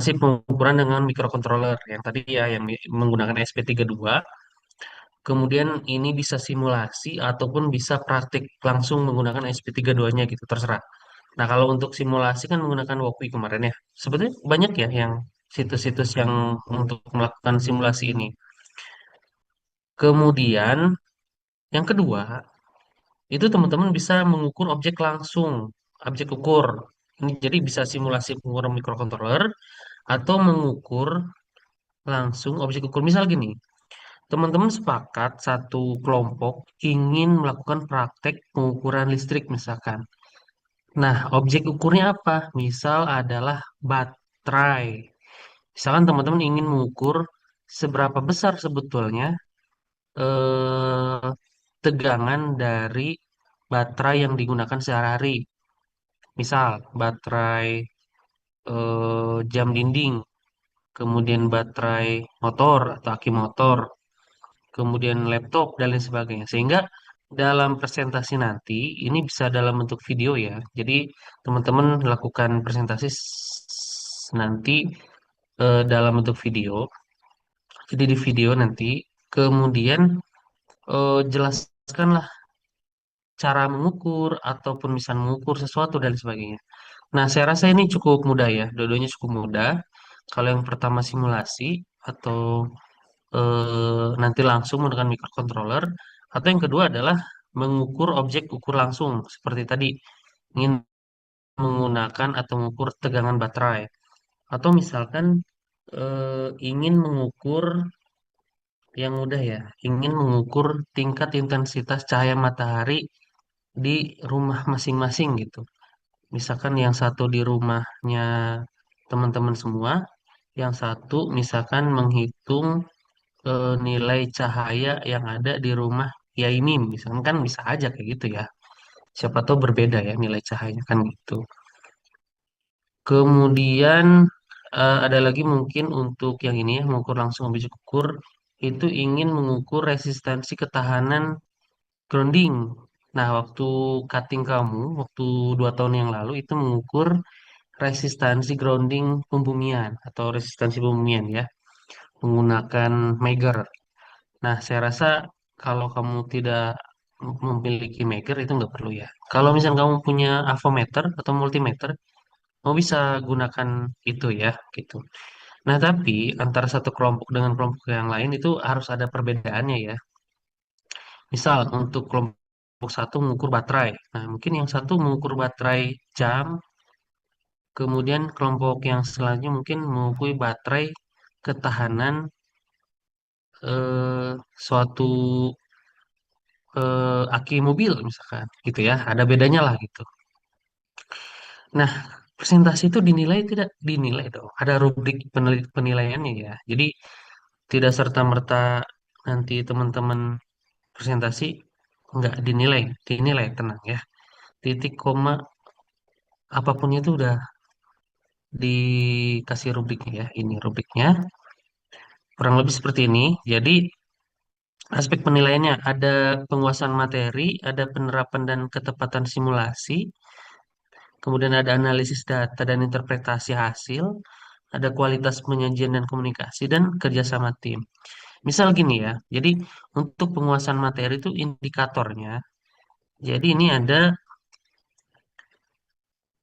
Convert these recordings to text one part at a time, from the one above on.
pengukuran dengan microcontroller yang tadi ya yang menggunakan SP32. Kemudian ini bisa simulasi ataupun bisa praktik langsung menggunakan SP32-nya gitu, terserah. Nah, kalau untuk simulasi kan menggunakan Wokwi kemarin ya. Sebetulnya banyak ya yang situs-situs yang untuk melakukan simulasi ini. Kemudian yang kedua, itu teman-teman bisa mengukur objek langsung, objek ukur. Ini jadi bisa simulasi pengukuran microcontroller atau mengukur langsung objek ukur. Misal gini, teman-teman sepakat satu kelompok ingin melakukan praktek pengukuran listrik misalkan. Nah, objek ukurnya apa? Misal adalah baterai. Misalkan teman-teman ingin mengukur seberapa besar sebetulnya eh, tegangan dari baterai yang digunakan sehari-hari. Misal, baterai jam dinding, kemudian baterai motor atau aki motor, kemudian laptop dan lain sebagainya. Sehingga dalam presentasi nanti ini bisa dalam bentuk video ya. Jadi teman-teman lakukan presentasi nanti dalam bentuk video. Jadi di video nanti kemudian jelaskanlah cara mengukur ataupun misal mengukur sesuatu dan sebagainya. Nah, saya rasa ini cukup mudah ya. Dua-duanya cukup mudah. Kalau yang pertama simulasi atau nanti langsung menggunakan microcontroller, atau yang kedua adalah mengukur objek ukur langsung seperti tadi ingin menggunakan atau mengukur tegangan baterai, atau misalkan ingin mengukur yang mudah ya, ingin mengukur tingkat intensitas cahaya matahari di rumah masing-masing gitu. Misalkan yang satu di rumahnya teman-teman semua, yang satu misalkan menghitung nilai cahaya yang ada di rumah Yai Mim, misalkan kan bisa aja kayak gitu ya. Siapa tahu berbeda ya nilai cahayanya kan gitu. Kemudian ada lagi mungkin untuk yang ini ya, mengukur langsung objek ukur itu ingin mengukur resistensi ketahanan grounding. Nah, waktu cutting kamu, waktu 2 tahun yang lalu itu mengukur resistansi grounding pembumian atau resistansi pembumian ya, menggunakan Megger. Nah, saya rasa kalau kamu tidak memiliki Megger itu nggak perlu ya. Kalau misalnya kamu punya avometer atau multimeter, kamu bisa gunakan itu ya, gitu. Nah, tapi antara satu kelompok dengan kelompok yang lain itu harus ada perbedaannya ya. Misal untuk kelompok satu mengukur baterai. Nah, mungkin yang satu mengukur baterai jam, kemudian kelompok yang selanjutnya mungkin mengukur baterai ketahanan suatu aki mobil misalkan, gitu ya. Ada bedanya lah gitu. Nah, presentasi itu dinilai tidak dinilai dong. Ada rubrik penilaiannya ya. Jadi tidak serta-merta nanti teman-teman presentasi nggak dinilai, dinilai tenang ya. Titik koma apapun itu udah dikasih rubriknya ya. Ini rubriknya kurang lebih seperti ini. Jadi aspek penilaiannya ada penguasaan materi, ada penerapan dan ketepatan simulasi, kemudian ada analisis data dan interpretasi hasil, ada kualitas penyajian dan komunikasi, dan kerjasama tim. Misal gini ya, jadi untuk penguasaan materi itu indikatornya, jadi ini ada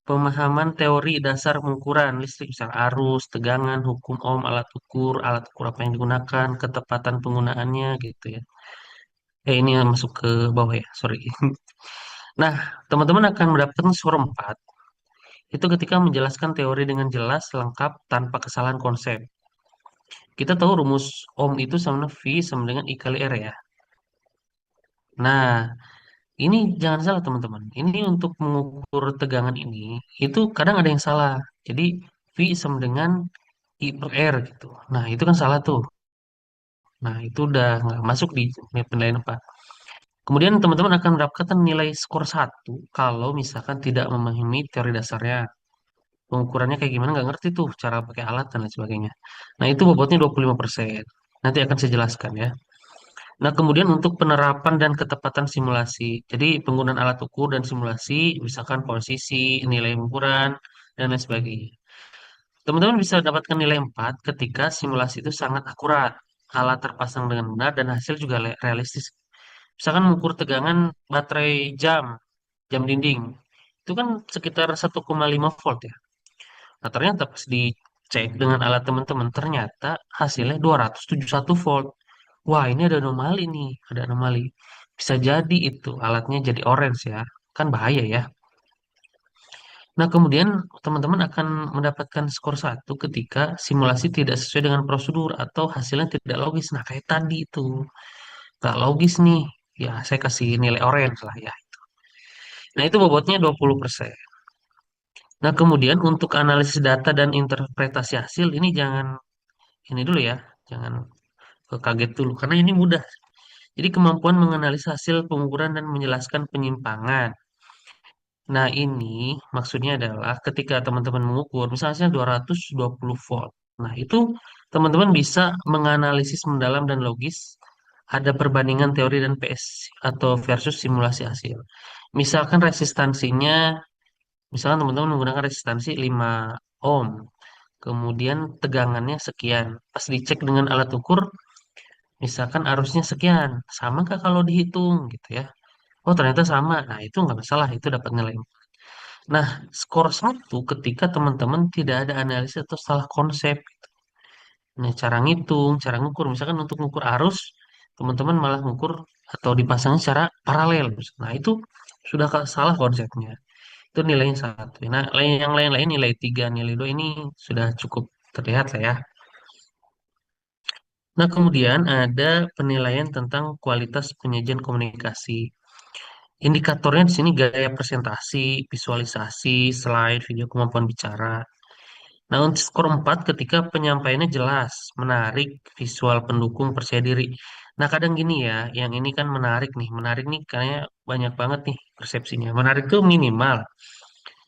pemahaman teori dasar pengukuran listrik, misal arus, tegangan, hukum ohm, alat ukur apa yang digunakan, ketepatan penggunaannya gitu ya. Ini yang masuk ke bawah ya, sorry. Nah, teman-teman akan mendapatkan skor 4 itu ketika menjelaskan teori dengan jelas, lengkap, tanpa kesalahan konsep. Kita tahu rumus Ohm itu sama V sama dengan I kali R ya. Nah, ini jangan salah teman-teman. Ini untuk mengukur tegangan ini, itu kadang ada yang salah. Jadi V sama dengan I per R gitu. Nah, itu kan salah tuh. Nah, itu udah nggak masuk di penilaian 4. Kemudian teman-teman akan mendapatkan nilai skor 1 kalau misalkan tidak memahami teori dasarnya. Pengukurannya kayak gimana nggak ngerti tuh cara pakai alat dan lain sebagainya. Nah, itu bobotnya 25%. Nanti akan saya jelaskan ya. Nah, kemudian untuk penerapan dan ketepatan simulasi. Jadi, penggunaan alat ukur dan simulasi, misalkan posisi, nilai ukuran, dan lain sebagainya. Teman-teman bisa dapatkan nilai 4 ketika simulasi itu sangat akurat, alat terpasang dengan benar, dan hasil juga realistis. Misalkan mengukur tegangan baterai jam dinding, itu kan sekitar 1,5 volt ya. Nah, ternyata pas dicek dengan alat teman-teman, ternyata hasilnya 271 volt. Wah, ini ada anomali nih, ada anomali. Bisa jadi itu alatnya jadi orange ya, kan bahaya ya. Nah, kemudian teman-teman akan mendapatkan skor satu ketika simulasi tidak sesuai dengan prosedur atau hasilnya tidak logis. Nah, kayak tadi itu, nggak logis nih. Ya, saya kasih nilai orange lah ya. Nah, itu bobotnya 20%. Nah, kemudian untuk analisis data dan interpretasi hasil, ini jangan ini dulu ya, jangan kaget dulu, karena ini mudah. Jadi, kemampuan menganalisis hasil pengukuran dan menjelaskan penyimpangan. Nah, ini maksudnya adalah ketika teman-teman mengukur, misalnya 220 volt. Nah, itu teman-teman bisa menganalisis mendalam dan logis, ada perbandingan teori dan PS atau versus simulasi hasil. Misalkan resistansinya, misalkan teman-teman menggunakan resistansi 5 ohm, kemudian tegangannya sekian. Pas dicek dengan alat ukur, misalkan arusnya sekian, sama nggak kalau dihitung gitu ya? Oh, ternyata sama. Nah, itu nggak masalah, itu dapat nilai. Nah, skor satu ketika teman-teman tidak ada analisis atau salah konsep. Nah, cara ngitung, cara ngukur, misalkan untuk ngukur arus, teman-teman malah ngukur atau dipasang secara paralel. Nah, itu sudah salah konsepnya. Itu nilainya satu. Nah, yang lain-lain nilai tiga, nilai dua ini sudah cukup terlihat lah ya. Nah, kemudian ada penilaian tentang kualitas penyajian komunikasi. Indikatornya di sini gaya presentasi, visualisasi, slide, video kemampuan bicara. Nah, untuk skor 4 ketika penyampaiannya jelas, menarik, visual pendukung, percaya diri. Nah, kadang gini ya, yang ini kan menarik nih. Menarik nih kayaknya banyak banget nih persepsinya. Menarik tuh minimal.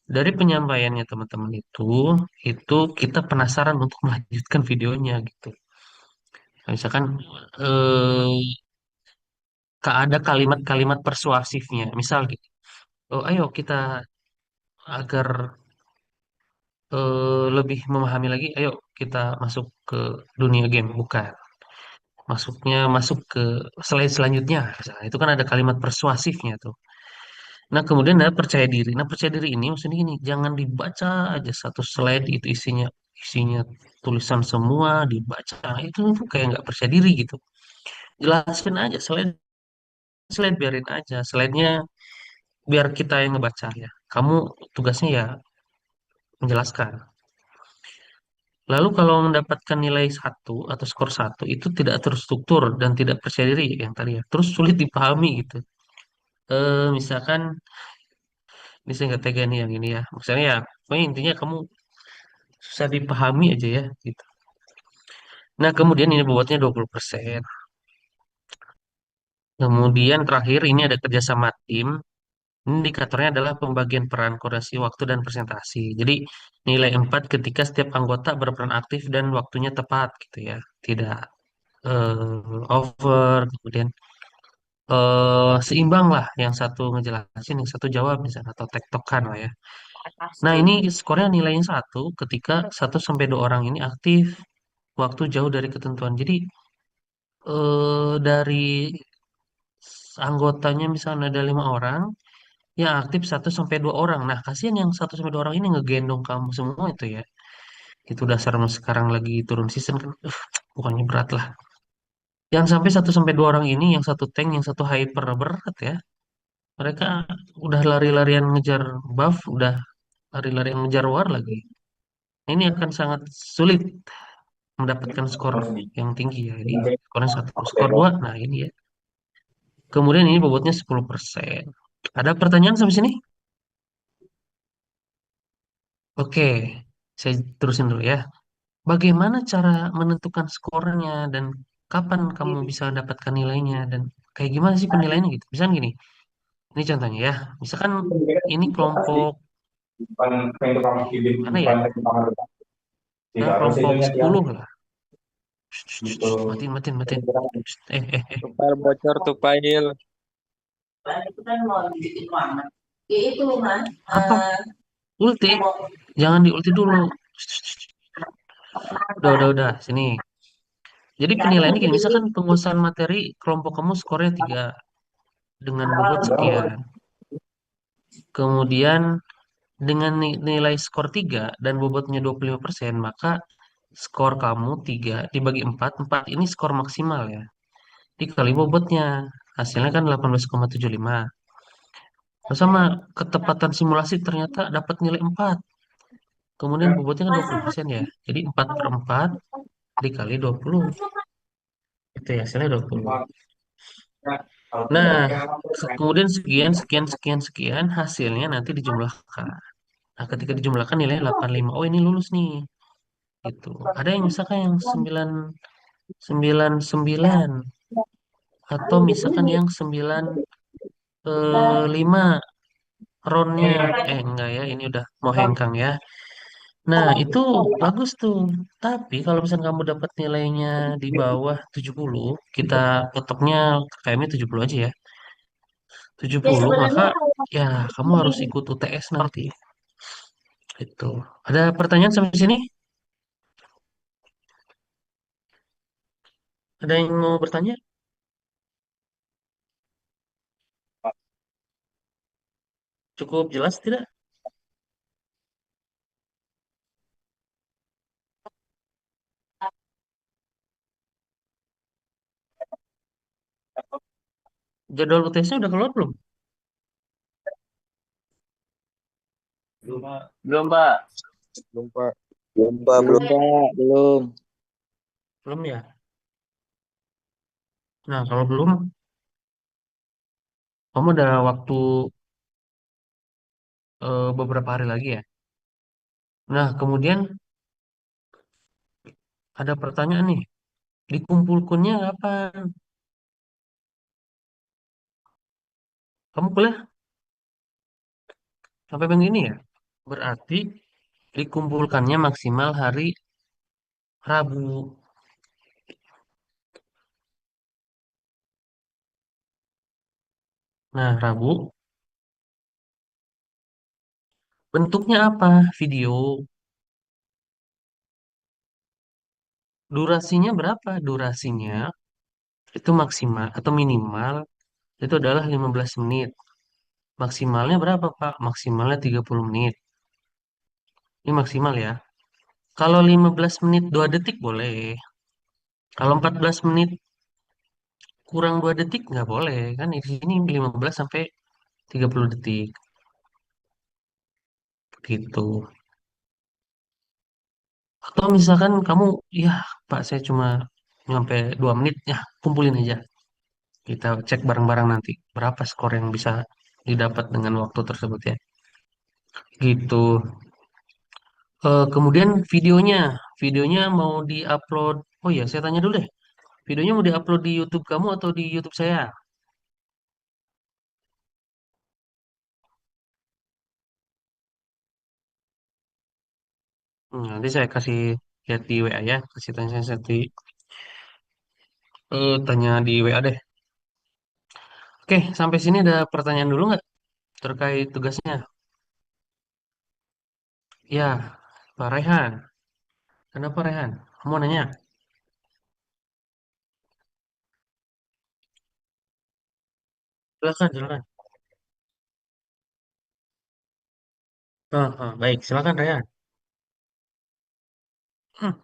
Dari penyampaiannya teman-teman itu kita penasaran untuk melanjutkan videonya gitu. Nah, misalkan ada kalimat-kalimat persuasifnya. Misal gitu, oh, ayo kita agar lebih memahami lagi, ayo kita masuk ke dunia game. Bukan. Masuk ke slide selanjutnya. Misalnya, itu kan ada kalimat persuasifnya tuh. Nah, kemudian ada percaya diri. Nah, percaya diri ini maksudnya gini, jangan dibaca aja satu slide itu isinya tulisan semua dibaca. Itu kayak nggak percaya diri gitu. Jelasin aja slide biarin aja. Slide-nya biar kita yang ngebaca ya. Kamu tugasnya ya menjelaskan. Lalu kalau mendapatkan nilai satu atau skor satu itu tidak terstruktur dan tidak percaya diri yang tadi ya. Terus sulit dipahami gitu. Misalkan ini saya nggak tega nih yang ini ya. Misalnya ya, pokoknya intinya kamu susah dipahami aja ya gitu. Nah, kemudian ini bobotnya 20%. Kemudian terakhir ini ada kerjasama tim. Ini indikatornya adalah pembagian peran koordinasi waktu dan presentasi. Jadi nilai 4 ketika setiap anggota berperan aktif dan waktunya tepat gitu ya. Tidak over, kemudian seimbang lah. Yang satu ngejelasin, yang satu jawab misalnya atau tektokan lah ya. Nah, ini skornya nilainya satu ketika 1 sampai 2 orang ini aktif waktu jauh dari ketentuan. Jadi dari anggotanya misalnya ada 5 orang, yang aktif 1 sampai 2 orang. Nah, kasihan yang 1 sampai 2 orang ini ngegendong kamu semua itu ya. Itu dasar sekarang lagi turun season kan, bukannya berat lah. Yang sampai 1 sampai 2 orang ini, yang satu tank, yang satu hyper berat ya. Mereka udah lari-larian ngejar buff, udah lari-larian ngejar war lagi. Ini akan sangat sulit mendapatkan skor yang tinggi ya. Jadi skornya satu, skor dua. Nah ini ya. Kemudian ini bobotnya 10%. Ada pertanyaan sampai sini? Oke, saya terusin dulu ya. Bagaimana cara menentukan skornya dan kapan kamu bisa dapatkan nilainya dan kayak gimana sih penilaiannya gitu? Misalnya gini, ini contohnya ya. Misalkan ini kelompok Bukan untuk kamu kirim, mana bukan ya? untuk kamu Nah, tidak harus kelompok itunya ya 10 lah. gitu. Matiin, matiin, matiin. Eh. Tupail bocor, tupail. Itu kan mau dibikin ruangan. Ya itu mas, Apa? Ulti? Jangan di ulti dulu. Udah. Sini. Jadi penilaiannya gini, misalkan penguasaan materi kelompok kamu skornya 3 dengan bobot sekian. Kemudian dengan nilai skor 3 dan bobotnya 25%, maka skor kamu 3 dibagi 4, 4 ini skor maksimal ya. Dikali bobotnya, hasilnya kan 18,75. Terus sama ketepatan simulasi ternyata dapat nilai 4. Kemudian bobotnya kan 20% ya. Jadi 4 per 4 dikali 20. Itu ya, hasilnya 20. Nah, kemudian sekian, hasilnya nanti dijumlahkan. Nah, ketika dijumlahkan nilainya 85. Oh, ini lulus nih. Gitu. Ada yang misalkan yang 999 atau misalkan yang 95 ronnya enggak ya, ini udah mau hengkang ya. Nah, itu bagus tuh. Tapi kalau misalnya kamu dapat nilainya di bawah 70, kita ketoknya KM-nya 70 aja ya. 70, maka ya kamu harus ikut UTS nanti. Itu. Ada pertanyaan sampai sini? Ada yang mau bertanya? Cukup jelas tidak? Jadwal UTS-nya udah keluar belum? Belum, Pak. Belum, Pak. Belum, Pak. Belum, Belum. Pak. Belum. Belum ya? Nah, kalau belum, kamu ada waktu beberapa hari lagi ya. Nah, kemudian ada pertanyaan nih. Dikumpulkannya kapan? Kamu kuliah sampai minggu ini ya? Berarti dikumpulkannya maksimal hari Rabu. Nah, Rabu bentuknya apa? Video. Durasinya berapa? Durasinya itu maksimal atau minimal itu adalah 15 menit. Maksimalnya berapa, Pak? Maksimalnya 30 menit. Ini maksimal ya. Kalau 15 menit 2 detik boleh. Kalau 14 menit kurang 2 detik nggak boleh. Kan di sini 15 sampai 30 detik. Gitu. Atau misalkan kamu, ya Pak saya cuma nyampe 2 menit, ya kumpulin aja. Kita cek bareng-bareng nanti berapa skor yang bisa didapat dengan waktu tersebut ya. Gitu. Kemudian videonya mau diupload. Oh ya, saya tanya dulu deh. Videonya mau diupload di YouTube kamu atau di YouTube saya? Nanti saya kasih lihat di WA ya. Kasih tanya saya nanti tanya di WA deh. Oke, sampai sini ada pertanyaan dulu nggak terkait tugasnya? Ya, Pak Rehan. Kenapa Rehan? Kamu mau nanya? Silakan. Baik, silakan Rehan. Hmm,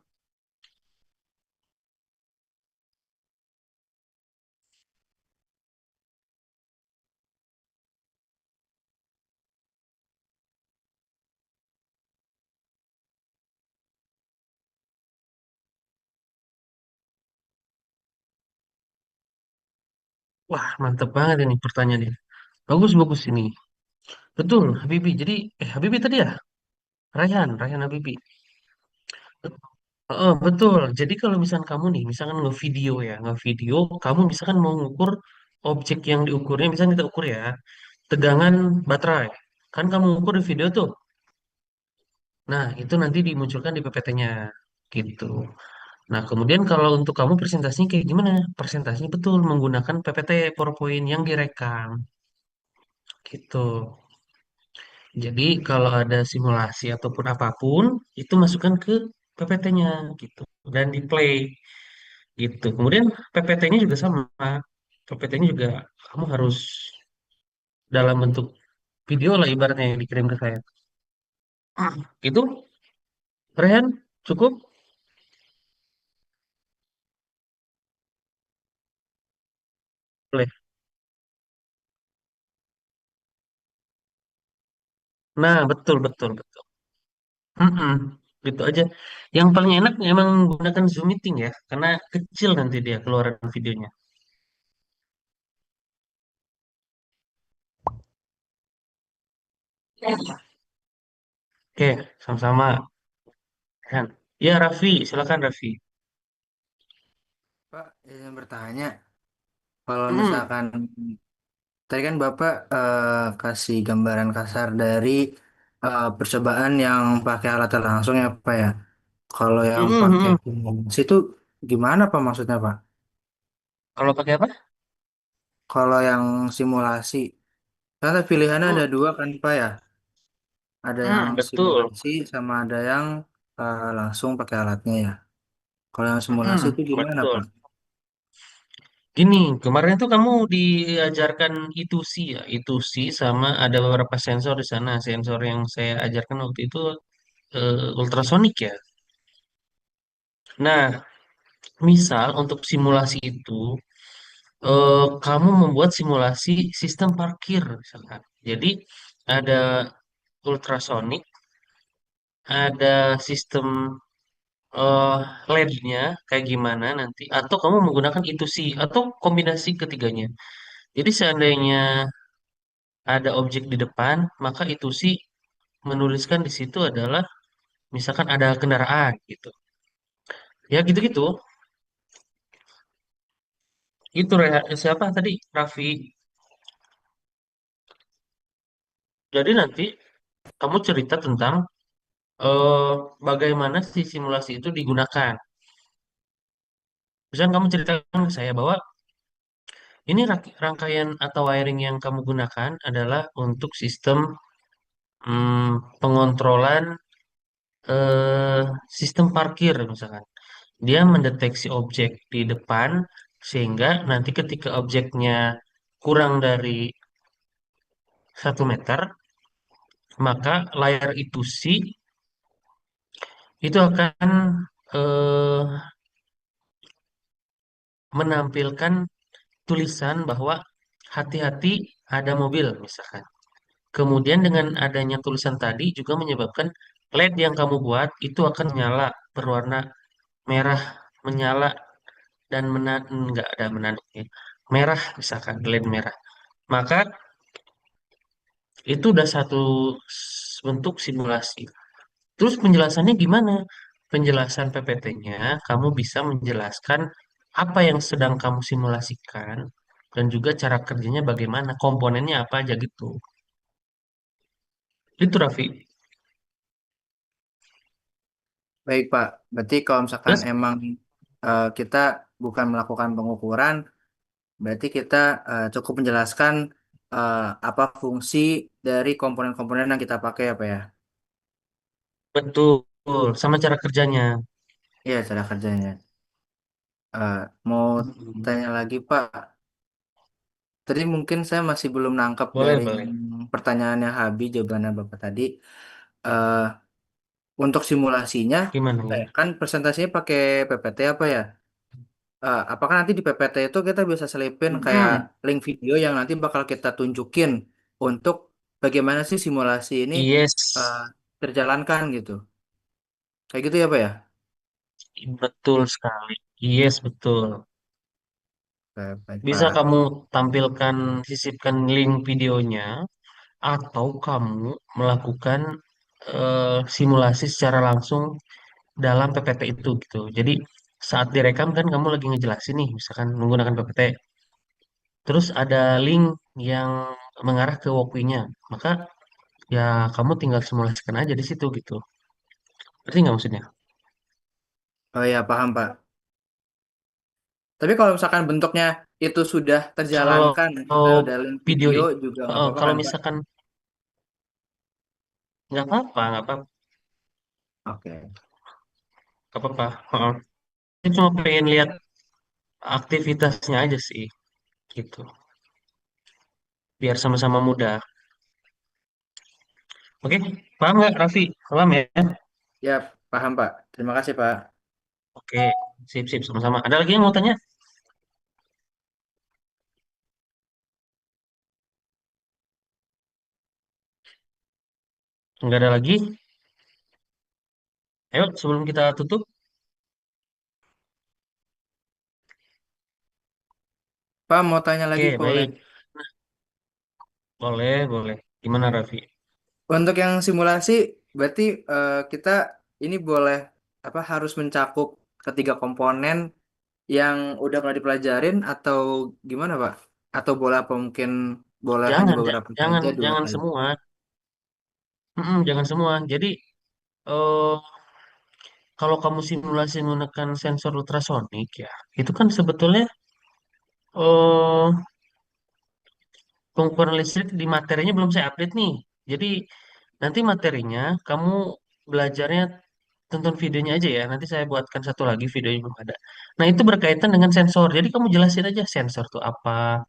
Wah, mantep banget ini pertanyaannya. Bagus ini. Betul, Habibi. Jadi, Habibi tadi ya? Rayhan Habibi. Betul. Jadi kalau misalkan kamu nih, misalkan ngevideo ya, ngevideo, kamu misalkan mau ngukur objek yang diukurnya, misalkan kita ukur ya, tegangan baterai. Kan kamu ukur di video tuh. Nah, itu nanti dimunculkan di PPT-nya. Gitu. Nah, kemudian kalau untuk kamu presentasinya kayak gimana? Presentasinya betul menggunakan PPT PowerPoint yang direkam. Gitu. Jadi kalau ada simulasi ataupun apapun, itu masukkan ke PPT-nya gitu dan di play gitu. Kemudian PPT-nya juga sama. PPT-nya juga kamu harus dalam bentuk video lah ibaratnya yang dikirim ke saya. Itu Rehan cukup boleh. Nah, betul betul betul. Mm-mm, gitu aja. Yang paling enak emang gunakan Zoom meeting ya, karena kecil nanti dia keluaran videonya. Oke, sama-sama. Kan. Ya, Raffi, silakan Raffi. Pak, izin bertanya, kalau Mm, misalkan tadi kan Bapak kasih gambaran kasar dari percobaan yang pakai alat langsung ya Pak ya. Kalau yang mm, pakai mm. simulasi itu gimana Pak maksudnya Pak? Kalau pakai apa? Kalau yang simulasi, karena pilihannya ada Mm, dua kan Pak ya. Ada yang betul. simulasi sama ada yang langsung pakai alatnya ya. Kalau yang simulasi Mm, itu gimana betul. Pak? Gini, kemarin itu kamu diajarkan ITUC ya, ITUC sama ada beberapa sensor di sana. Sensor yang saya ajarkan waktu itu ultrasonik ya. Nah, misal untuk simulasi itu, kamu membuat simulasi sistem parkir misalkan. Jadi ada ultrasonik, ada sistem eh, LED-nya kayak gimana nanti, atau kamu menggunakan ITUC atau kombinasi ketiganya. Jadi seandainya ada objek di depan, maka ITUC menuliskan di situ adalah misalkan ada kendaraan gitu. Ya gitu-gitu. Itu siapa tadi? Raffi. Jadi nanti kamu cerita tentang eh, bagaimana si simulasi itu digunakan. Misalnya kamu ceritakan ke saya bahwa ini rangkaian atau wiring yang kamu gunakan adalah untuk sistem pengontrolan eh, sistem parkir misalkan. Dia mendeteksi objek di depan sehingga nanti ketika objeknya kurang dari 1 meter, maka layar itu sih itu akan eh, menampilkan tulisan bahwa hati-hati ada mobil misalkan. Kemudian dengan adanya tulisan tadi juga menyebabkan LED yang kamu buat itu akan nyala berwarna merah menyala dan enggak ada menanduk ya. Merah misalkan LED merah. Maka itu udah satu bentuk simulasi. Terus penjelasannya gimana? Penjelasan PPT-nya kamu bisa menjelaskan apa yang sedang kamu simulasikan dan juga cara kerjanya bagaimana, komponennya apa aja gitu. Itu Raffi. Baik Pak, berarti kalau misalkan Terus emang kita bukan melakukan pengukuran, berarti kita cukup menjelaskan eh, apa fungsi dari komponen-komponen yang kita pakai apa ya? betul sama cara kerjanya. Iya, cara kerjanya. Eh, Mau Mm-mm. tanya lagi Pak, tadi mungkin saya masih belum nangkep Boleh, dari boleh. pertanyaannya Habi, jawabannya Bapak tadi. Eh, untuk simulasinya, Gimana ya? kan presentasinya pakai PPT apa ya? Apakah nanti di PPT itu kita bisa selipin kayak Mm-mm. link video yang nanti bakal kita tunjukin untuk bagaimana sih simulasi ini Yes, eh, terjalankan gitu. Kayak gitu ya Pak ya? betul sekali. Yes, betul. Baik, baik, Bisa Pak. kamu tampilkan, sisipkan link videonya, atau kamu melakukan simulasi secara langsung dalam PPT itu gitu. Jadi saat direkam kan kamu lagi ngejelasin nih, misalkan menggunakan PPT. Terus ada link yang mengarah ke Walkme-nya. Maka ya kamu tinggal simulasikan aja di situ gitu. Berarti nggak maksudnya? Oh ya, paham Pak. Tapi kalau misalkan bentuknya itu sudah Kalau terjalankan, misalnya udah link video video itu, juga nggak apa-apa kalau kan Pak? misalkan nggak apa-apa, nggak apa-apa. Oke. Gak apa-apa. Heeh. Saya cuma pengen lihat aktivitasnya aja sih, gitu. Biar sama-sama mudah. Oke, paham nggak, Raffi? Paham ya? Ya, paham Pak. Terima kasih Pak. Oke, sip-sip sama-sama. Ada lagi yang mau tanya? Nggak ada lagi? Ayo, sebelum kita tutup. Pak mau tanya lagi Oke, boleh? baik. Boleh, boleh. Gimana, Raffi? Untuk yang simulasi, berarti kita ini boleh apa harus mencakup ketiga komponen yang udah pernah dipelajarin atau gimana Pak? Atau boleh apa mungkin boleh hanya Jangan, beberapa jangan, saja dua jangan kali? semua. Jangan semua. Jadi, eh, kalau kamu simulasi menggunakan sensor ultrasonik ya, itu kan sebetulnya eh pengukuran listrik di materinya belum saya update nih. Jadi nanti materinya kamu belajarnya tonton videonya aja ya. Nanti saya buatkan satu lagi videonya belum ada. Nah itu berkaitan dengan sensor. Jadi kamu jelasin aja sensor tuh apa,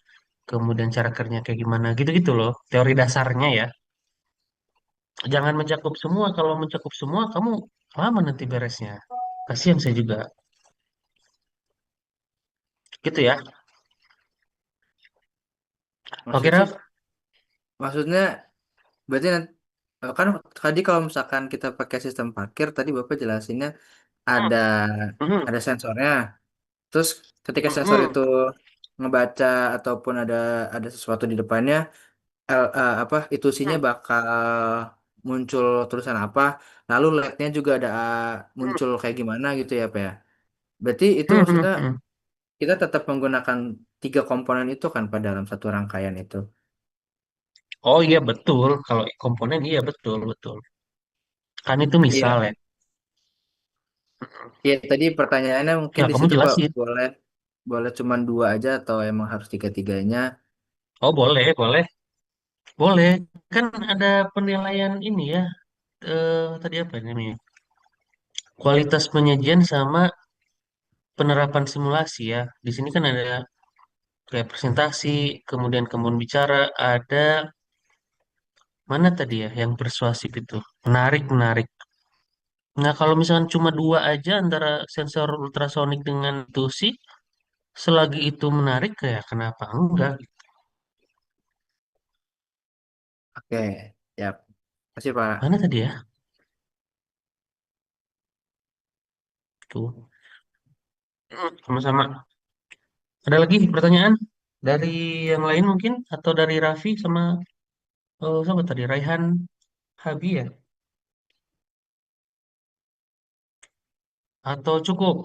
kemudian cara kerjanya kayak gimana, gitu-gitu loh. Teori dasarnya ya. Jangan mencakup semua. Kalau mencakup semua, kamu lama nanti beresnya. Kasihan saya juga. Gitu ya. Oke, Maksud sih, Raf? maksudnya berarti nanti, kan tadi kalau misalkan kita pakai sistem parkir tadi Bapak jelasinnya Hmm. ada Mhm. ada sensornya. Terus ketika sensor Mhm. itu ngebaca ataupun ada sesuatu di depannya, apa intusinya bakal muncul tulisan apa, lalu LED-nya juga ada muncul kayak gimana gitu ya Pak ya. Berarti itu Mhm. maksudnya Mhm. kita tetap menggunakan tiga komponen itu kan Pak dalam satu rangkaian itu. Oh iya betul. Kalau komponen iya betul betul. Kan itu misal Iya, ya. iya tadi pertanyaannya mungkin Ya di kamu situ Pak jelasin. boleh boleh cuman dua aja atau emang harus tiga-tiganya? Oh boleh boleh boleh. Kan ada penilaian ini ya. Tadi apa namanya? Kualitas penyajian sama penerapan simulasi ya. Di sini kan ada kayak presentasi, kemudian kemudian bicara, ada mana tadi ya yang persuasif itu. Menarik menarik. Nah kalau misalkan cuma dua aja antara sensor ultrasonik dengan intusi, selagi itu menarik ya kenapa enggak? Oke, ya. Kasih Pak. Mana tadi ya? Tuh. Sama-sama. Ada lagi pertanyaan dari yang lain mungkin atau dari Raffi sama siapa tadi Raihan Habi ya? Atau cukup?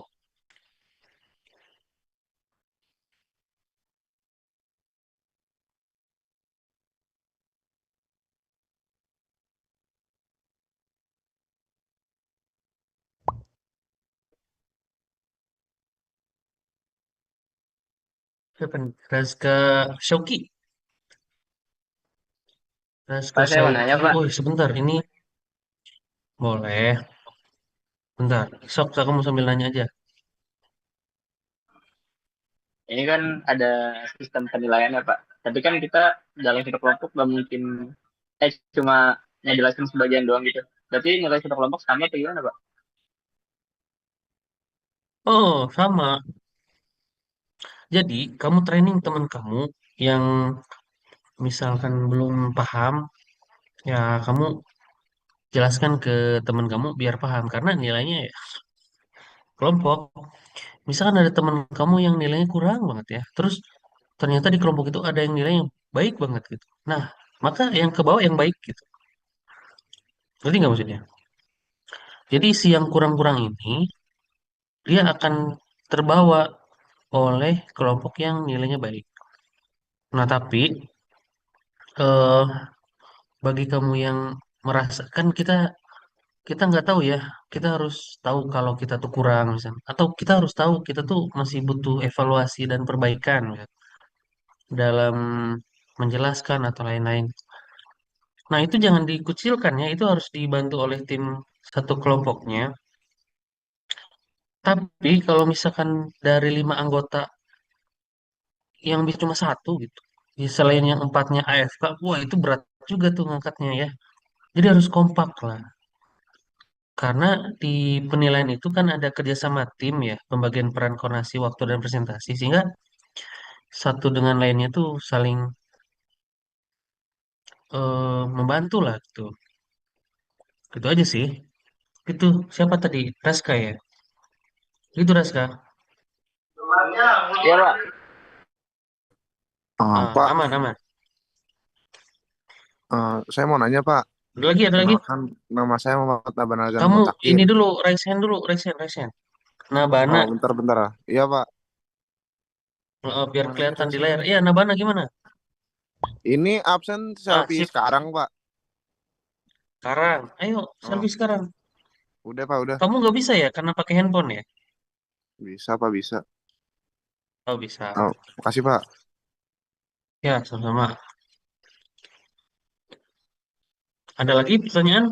Siapa nih? Razka Shauki. Razka Pak, saya mau nanya, Shauki. Pak. Oh sebentar ini boleh. Bentar. Sok kamu sambil nanya aja. Ini kan ada sistem penilaian ya, Pak. Tapi kan kita dalam satu kelompok nggak mungkin cuma ngejelasin sebagian doang gitu. Berarti nilai satu kelompok sama atau gimana, Pak? Oh sama. Jadi kamu training teman kamu yang misalkan belum paham, ya kamu jelaskan ke teman kamu biar paham karena nilainya ya kelompok. Misalkan ada teman kamu yang nilainya kurang banget ya, terus ternyata di kelompok itu ada yang nilainya baik banget gitu. Nah, maka yang ke bawah yang baik gitu. Ngerti nggak maksudnya? Jadi si yang kurang-kurang ini dia akan terbawa oleh kelompok yang nilainya baik. Nah, tapi eh, bagi kamu yang merasakan kita kita nggak tahu ya, kita harus tahu kalau kita tuh kurang misalnya, atau kita harus tahu kita tuh masih butuh evaluasi dan perbaikan misalnya, dalam menjelaskan atau lain-lain. Nah, itu jangan dikucilkan ya, itu harus dibantu oleh tim satu kelompoknya Tapi kalau misalkan dari 5 anggota yang bisa cuma satu gitu, selain yang empatnya AFK, wah itu berat juga tuh ngangkatnya ya. Jadi harus kompak lah. Karena di penilaian itu kan ada kerjasama tim ya, pembagian peran koordinasi waktu dan presentasi, sehingga satu dengan lainnya tuh saling membantu lah gitu. Itu aja sih. Itu siapa tadi? Raska ya? Itu Raska. Iya Pak. Pak, Aman, aman. saya mau nanya Pak. Ada lagi, ada lagi. Kenalkan, nama saya Muhammad Naban Azan Kamu Mutakir. ini dulu, raise hand dulu, raise hand, raise hand. Nabana, Oh, bentar-bentar. Iya Pak. biar Mana sih kelihatan di layar. rasanya? Iya, Nabana gimana? Ini absen selfie Sip. sekarang Pak. Sekarang, ayo Oh, selfie sekarang. udah Pak, udah. Kamu nggak bisa ya karena pakai handphone ya? Bisa Pak, bisa. Oh bisa. Oh, makasih Pak. Ya, sama-sama. Ada lagi pertanyaan?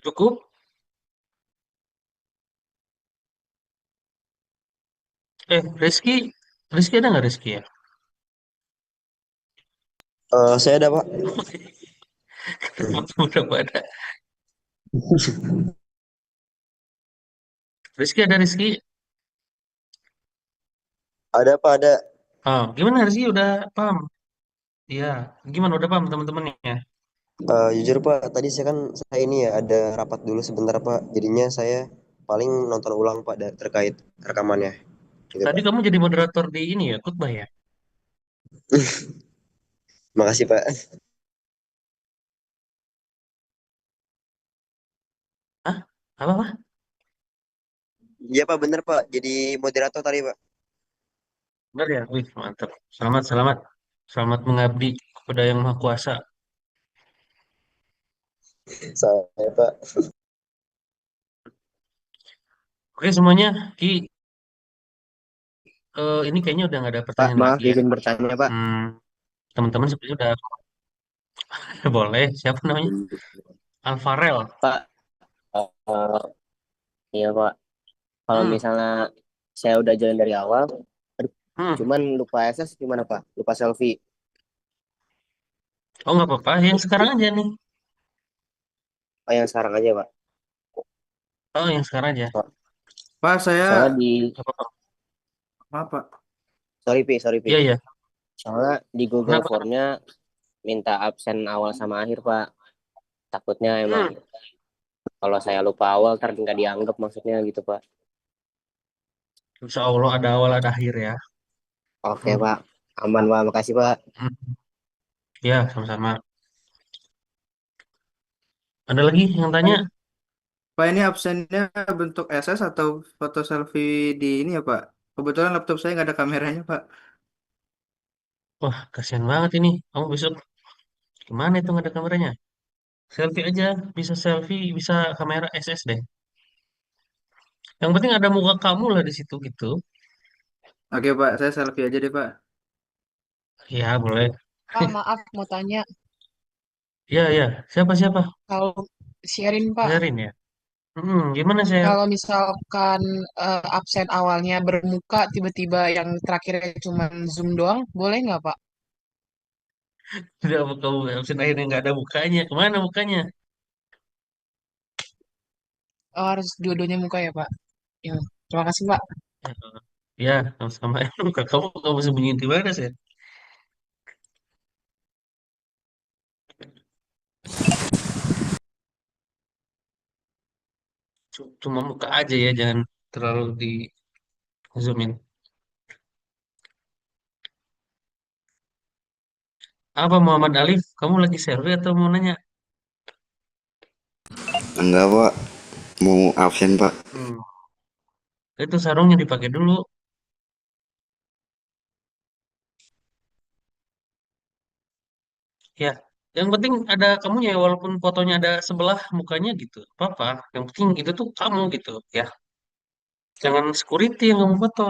Cukup? Rizky, Rizky ada nggak Rizky ya? Saya ada Pak. Udah ada. Rizky ada Rizky. Ada Pak, ada. Gimana Rizky udah paham? Iya. Gimana udah paham teman-temannya? Jujur Pak, tadi saya ini ya ada rapat dulu sebentar Pak. Jadinya saya paling nonton ulang Pak terkait rekamannya. Gitu Tadi Pak. kamu jadi moderator di ini ya, khutbah ya? Makasih Pak. Hah? Apa? Iya Pak, bener Pak. Jadi moderator tadi Pak. Benar ya? Wih, mantap. Selamat, selamat. Selamat mengabdi kepada Yang Maha Kuasa. Saya Pak. Oke semuanya, Ki, ini kayaknya udah nggak ada Pak, pertanyaan maaf lagi ya. izin bertanya Pak. Hmm, teman-teman sepertinya udah boleh. Siapa namanya? Alvarel. Pak, eh, iya Pak. Kalau Hmm, misalnya saya udah jalan dari awal, aduh, hmm. cuman lupa SS gimana Pak? Lupa selfie. Oh nggak apa-apa, yang sekarang aja nih. Oh yang sekarang aja Pak. Oh yang sekarang aja. So- Pak, saya Soalnya di, Nggak apa-apa. apa Pak? sorry Pi. Iya iya. Soalnya di Google Kenapa? Formnya minta absen awal sama akhir Pak. Takutnya emang Hmm. kalau saya lupa awal, ntar nggak dianggap maksudnya gitu Pak. Insya Allah ada awal ada akhir ya. Oke Hmm. Pak, aman Pak. Makasih Pak. Hmm. Ya sama-sama. Ada lagi yang tanya? Pak, ini absennya bentuk SS atau foto selfie di ini ya Pak? Kebetulan laptop saya nggak ada kameranya Pak. Wah kasihan banget ini. Kamu besok gimana itu nggak ada kameranya? Selfie aja, bisa selfie, bisa kamera SS deh. Yang penting ada muka kamu lah di situ gitu. Oke Pak, saya selfie aja deh Pak. Ya boleh. Pak, maaf mau tanya. Ya ya. Siapa siapa? Kalau sharing, Pak, Sherin ya. Gimana Sher? kalau misalkan absen awalnya bermuka, tiba-tiba yang terakhirnya cuma Zoom doang, boleh nggak, Pak? Tidak mau kamu absen akhirnya nggak ada mukanya. Kemana mukanya? Oh, harus dua-duanya muka ya, Pak? Ya, terima kasih, Pak. Ya, sama-sama. Muka kamu sembunyiin di mana sih? Cuma muka aja ya, jangan terlalu di zoomin. Apa Muhammad Alif? Kamu lagi survei atau mau nanya? Enggak Pak, mau absen Pak. Hmm. Itu sarungnya dipakai dulu. Ya, yang penting ada kamunya ya, walaupun fotonya ada sebelah mukanya gitu. Apa-apa. Yang penting itu tuh kamu gitu ya. Jangan security yang kamu foto.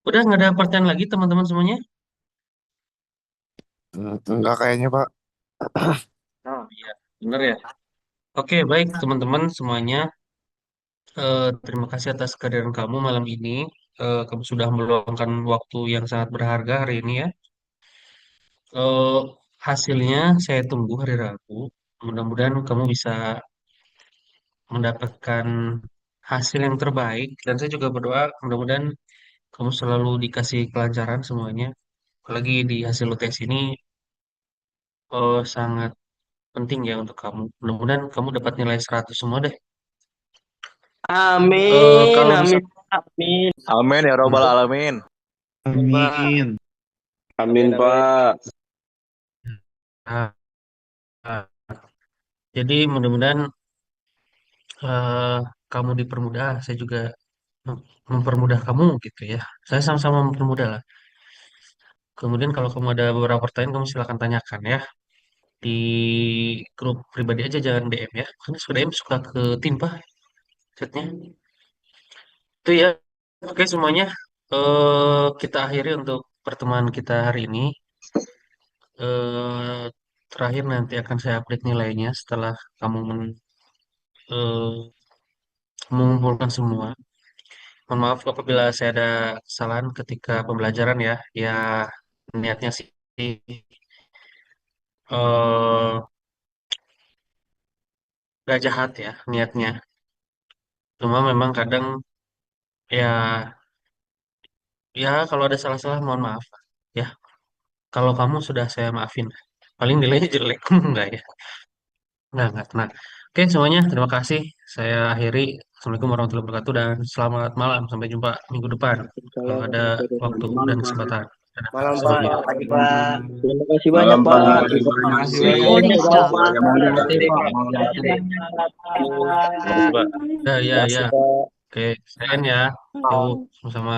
Udah nggak ada pertanyaan lagi teman-teman semuanya? Enggak kayaknya, Pak. Oh iya, bener ya. Oke, baik teman-teman semuanya. Terima kasih atas kehadiran kamu malam ini. Kamu sudah meluangkan waktu yang sangat berharga hari ini ya. Eh, Hasilnya saya tunggu hari Rabu. Mudah-mudahan kamu bisa mendapatkan hasil yang terbaik. Dan saya juga berdoa mudah-mudahan kamu selalu dikasih kelancaran semuanya. Apalagi di hasil UTS ini sangat penting ya untuk kamu. Mudah-mudahan kamu dapat nilai 100 semua deh. Amin, Kalau amin, misal amin. Amin ya robbal untuk alamin. Amin. Amin Pak. ah, ah, jadi mudah-mudahan eh, kamu dipermudah, saya juga mempermudah kamu gitu ya. Saya sama-sama mempermudah lah. Kemudian kalau kamu ada beberapa pertanyaan, kamu silakan tanyakan ya di grup pribadi aja, jangan DM ya. Karena suka DM suka ke timpa chatnya. Itu ya. Oke semuanya, kita akhiri untuk pertemuan kita hari ini. eh, Terakhir nanti akan saya update nilainya setelah kamu eh, mengumpulkan semua. Mohon maaf apabila saya ada kesalahan ketika pembelajaran ya. Ya niatnya sih eh gak jahat ya niatnya. Cuma memang kadang ya ya kalau ada salah-salah mohon maaf ya. Kalau kamu sudah saya maafin. Paling nilainya jelek enggak ya? Enggak, tenang. Oke semuanya, terima kasih. Saya akhiri. Assalamualaikum warahmatullahi wabarakatuh dan selamat malam. Sampai jumpa minggu depan kalau ada waktu dan kesempatan. Dadah, Malam Pak, semuanya. terima kasih Pak. Terima kasih banyak, Malam Pak. Pak. Terima Terima kasih. kasih. Recording stop. Mau dilatih Pak. Mau dilatih. Terima kasih, Pak. Ya, ya, Terima ya. kasih, Pak. Oke, saya ya. Yuk, sama-sama.